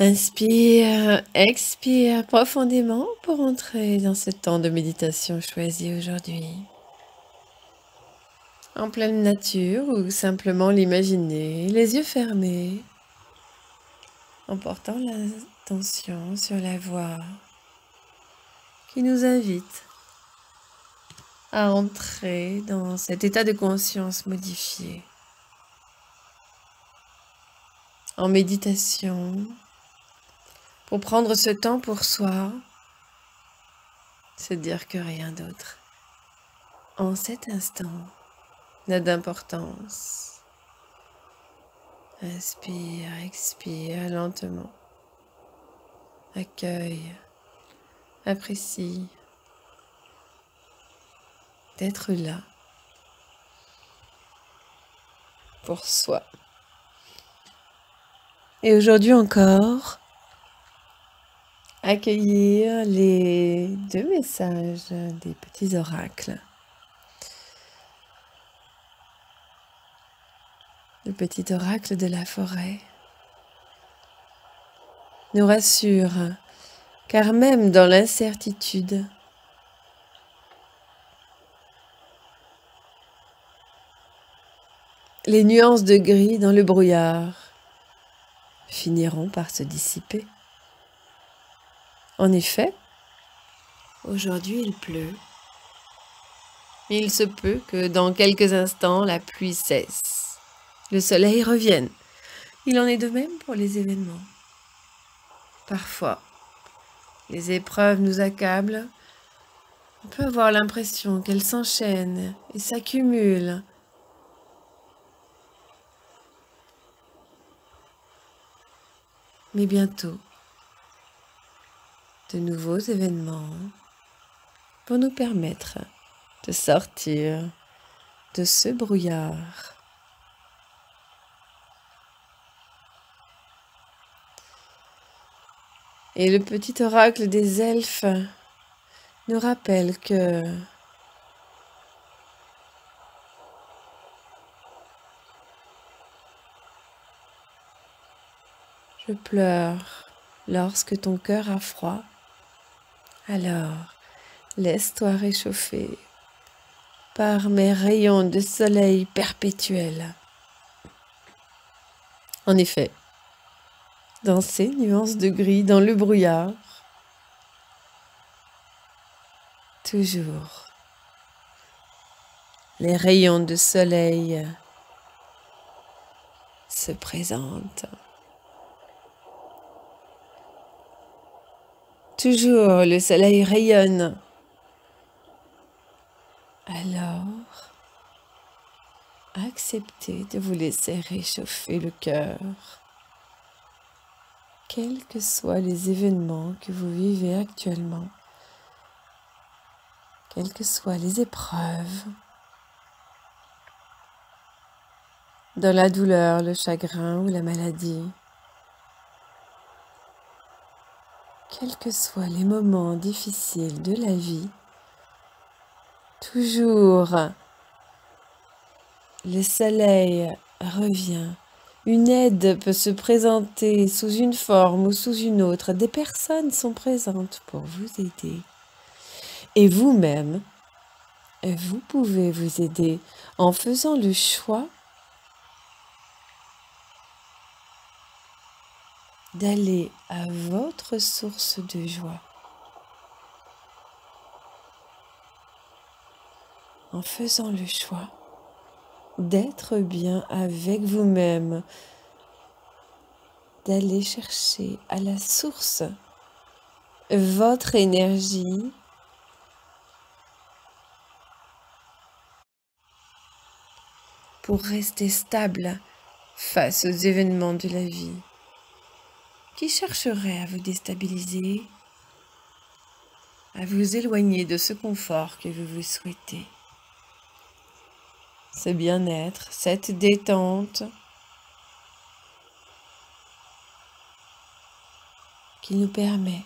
Inspire, expire profondément pour entrer dans ce temps de méditation choisi aujourd'hui. En pleine nature ou simplement l'imaginer, les yeux fermés, en portant l'attention sur la voix qui nous invite à entrer dans cet état de conscience modifié. En méditation, pour prendre ce temps pour soi, se dire que rien d'autre, en cet instant, n'a d'importance. Inspire, expire lentement. Accueille, apprécie d'être là pour soi. Et aujourd'hui encore, accueillir les deux messages des petits oracles. Le petit oracle de la forêt nous rassure, car même dans l'incertitude, les nuances de gris dans le brouillard finiront par se dissiper. En effet, aujourd'hui il pleut. Il se peut que dans quelques instants la pluie cesse, le soleil revienne. Il en est de même pour les événements. Parfois, les épreuves nous accablent. On peut avoir l'impression qu'elles s'enchaînent et s'accumulent. Mais bientôt, de nouveaux événements vont nous permettre de sortir de ce brouillard. Et le petit oracle des elfes nous rappelle que je pleure lorsque ton cœur a froid. Alors, laisse-toi réchauffer par mes rayons de soleil perpétuels. En effet, dans ces nuances de gris, dans le brouillard, toujours, les rayons de soleil se présentent. Toujours le soleil rayonne. Alors, acceptez de vous laisser réchauffer le cœur. Quels que soient les événements que vous vivez actuellement, quelles que soient les épreuves, dans la douleur, le chagrin ou la maladie, quels que soient les moments difficiles de la vie, toujours le soleil revient. Une aide peut se présenter sous une forme ou sous une autre. Des personnes sont présentes pour vous aider. Et vous-même, vous pouvez vous aider en faisant le choix d'aller à votre source de joie. En faisant le choix d'être bien avec vous-même, d'aller chercher à la source votre énergie pour rester stable face aux événements de la vie qui chercheraient à vous déstabiliser, à vous éloigner de ce confort que vous souhaitez. Ce bien-être, cette détente qui nous permet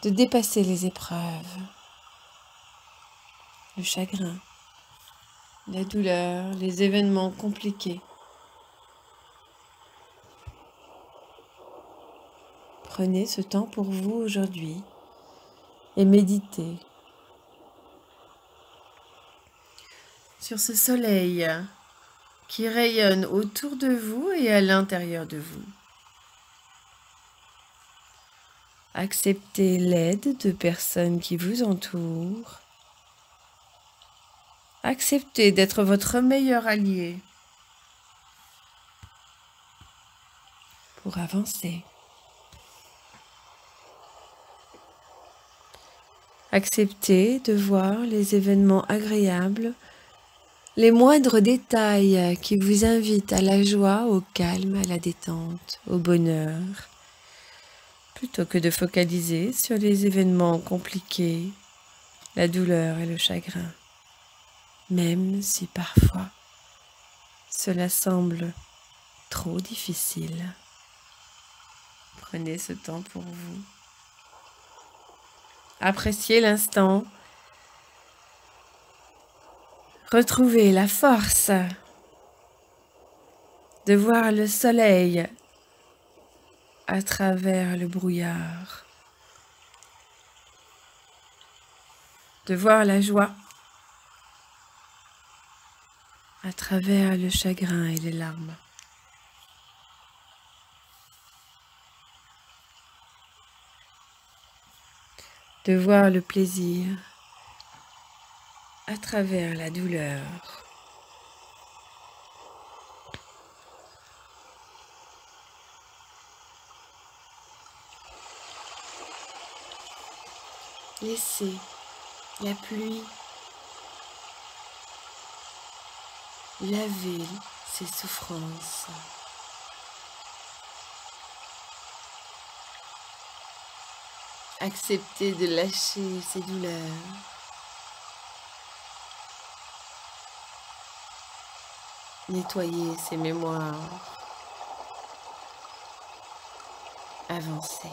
de dépasser les épreuves, le chagrin, la douleur, les événements compliqués Prenez ce temps pour vous aujourd'hui et méditez sur ce soleil qui rayonne autour de vous et à l'intérieur de vous. Acceptez l'aide de personnes qui vous entourent. Acceptez d'être votre meilleur allié pour avancer. Acceptez de voir les événements agréables, les moindres détails qui vous invitent à la joie, au calme, à la détente, au bonheur, plutôt que de focaliser sur les événements compliqués, la douleur et le chagrin, même si parfois cela semble trop difficile. Prenez ce temps pour vous. Appréciez l'instant. Retrouvez la force de voir le soleil à travers le brouillard, de voir la joie à travers le chagrin et les larmes. De voir le plaisir à travers la douleur. Laissez la pluie laver ses souffrances. Acceptez de lâcher ses douleurs. Nettoyez ses mémoires. Avancez.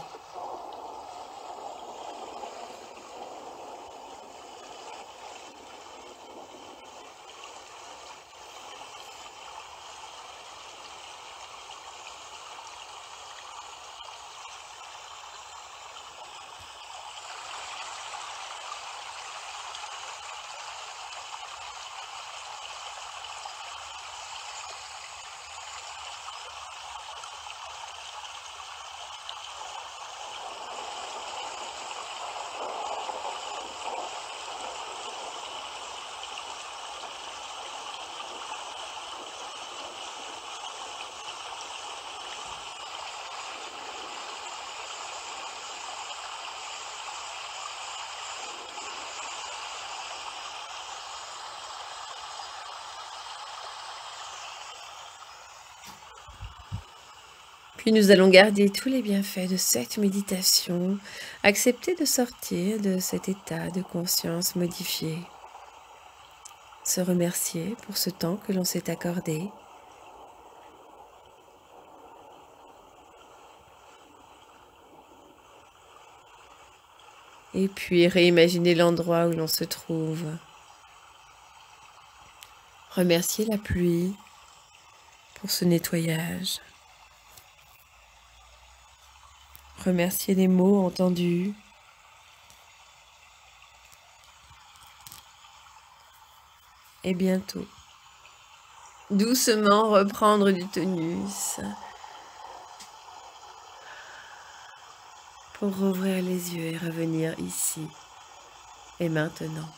Puis nous allons garder tous les bienfaits de cette méditation, accepter de sortir de cet état de conscience modifié, se remercier pour ce temps que l'on s'est accordé, et puis réimaginer l'endroit où l'on se trouve, remercier la pluie pour ce nettoyage. Remercier les mots entendus. Et bientôt, doucement reprendre du tonus pour rouvrir les yeux et revenir ici et maintenant.